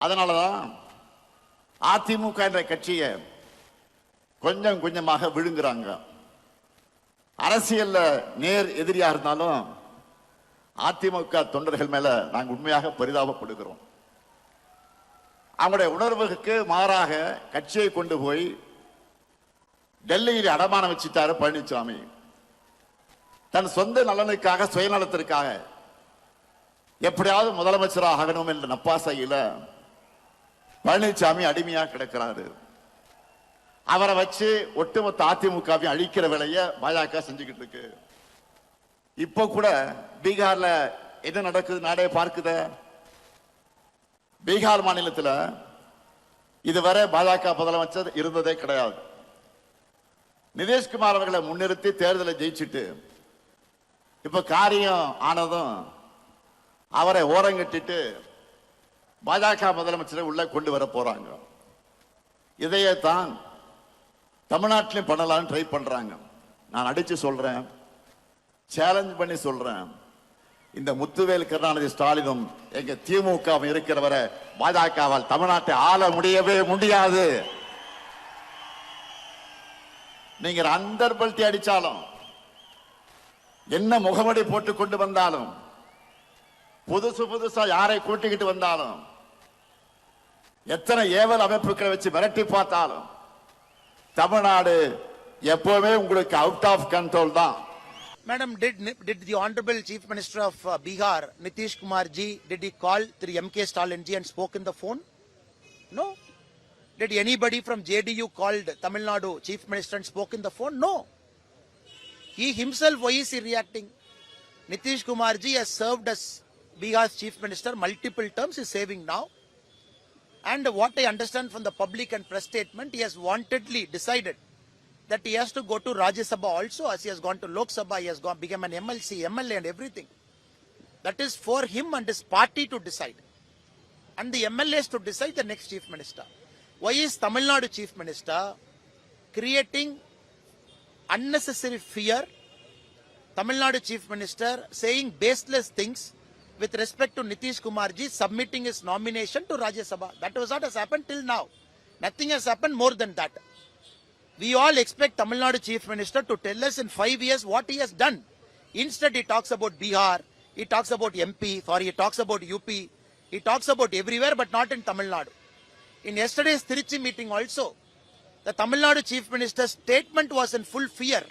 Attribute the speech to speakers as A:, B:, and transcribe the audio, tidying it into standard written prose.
A: அதனாலதான் அதிமுக என்ற கட்சியை கொஞ்சம் கொஞ்சமாக விழுங்குறாங்க. அரசியல்ல நேர் எதிரியா இருந்தாலும் அதிமுக தொண்டர்கள் மேல நாங்கள் உண்மையாக பரிதாபப்படுகிறோம். அவங்களுடைய உணர்வுக்கு மாறாக கட்சியை கொண்டு போய் டெல்லியில் அடமானம் வச்சுட்டாரு பழனிசாமி. தன் சொந்த நலனுக்காக சுயநலத்திற்காக எப்படியாவது முதலமைச்சராக ஆகணும் என்ற நப்பாசையில பழனிசாமி அடிமையா கிடக்கிறாரு. அவரை வச்சு ஒட்டுமொத்த அதிமுகவை அழிக்கிற வேலையை பாஜக செஞ்சுக்கிட்டு இருக்கு. இப்ப கூட பீகார்ல என்ன நடக்குது நாடே பார்க்குத. பீகார் மாநிலத்தில் இதுவரை பாஜக முதலமைச்சர் இருந்ததே கிடையாது. நிதிஷ்குமார் அவர்களை முன்னிறுத்தி தேர்தலை ஜெயிச்சுட்டு இப்ப காரியம் ஆனதும் அவரை ஓரங்கட்டிட்டு பாஜக முதலமைச்சரை உள்ள கொண்டு வர போறாங்க. இதையே தான் தமிழ்நாட்டிலும் பண்ணலாம்னு ட்ரை பண்றாங்க. நான் அடிச்சு சொல்றேன், சேலஞ்ச் பண்ணி சொல்றேன், இந்த முத்துவேல் கருணாநிதி ஸ்டாலினும் எங்க திமுக இருக்கிறவரை பாஜகவால் தமிழ்நாட்டை ஆள முடியவே முடியாது. நீங்க அந்தர்பல்ட்டி அடிச்சாலும் என்ன முகமடி போட்டு கொண்டு வந்தாலும் புதுசா யாரை கூட்டிக்கிட்டு வந்தாலும் எத்தனை ஏவல் அமைப்புகளை வச்சு மிரட்டி பார்த்தாலும் தமிழ்நாடு எப்பவுமே உங்களுக்கு அவுட் ஆஃப் கண்ட்ரோல் தான்.
B: Madam, did the Honorable Chief Minister of Bihar, Nitish Kumar ji, did he call to MK Stalin ji and spoke in the phone? No. Did anybody from JDU called Tamil Nadu Chief Minister and spoke in the phone? No. He himself, why is he reacting? Nitish Kumar ji has served as Bihar's Chief Minister multiple terms, is serving now. And what I understand from the public and press statement, he has wantedly decided that he has to go to Rajya Sabha also. As he has gone to Lok Sabha, he has become an MLC, MLA and everything. That is for him and his party to decide. And the MLAs to decide the next Chief Minister. Why is Tamil Nadu Chief Minister creating unnecessary fear? Tamil Nadu Chief Minister saying baseless things with respect to Nitish Kumar ji submitting his nomination to Rajya Sabha. That was what has happened till now. Nothing has happened more than that. We all expect Tamil Nadu Chief Minister to tell us in 5 years what he has done. Instead, he talks about Bihar, he talks about MP, he talks about UP, he talks about everywhere but not in Tamil Nadu. In yesterday's Trichy meeting also, the Tamil Nadu Chief Minister's statement was in full fear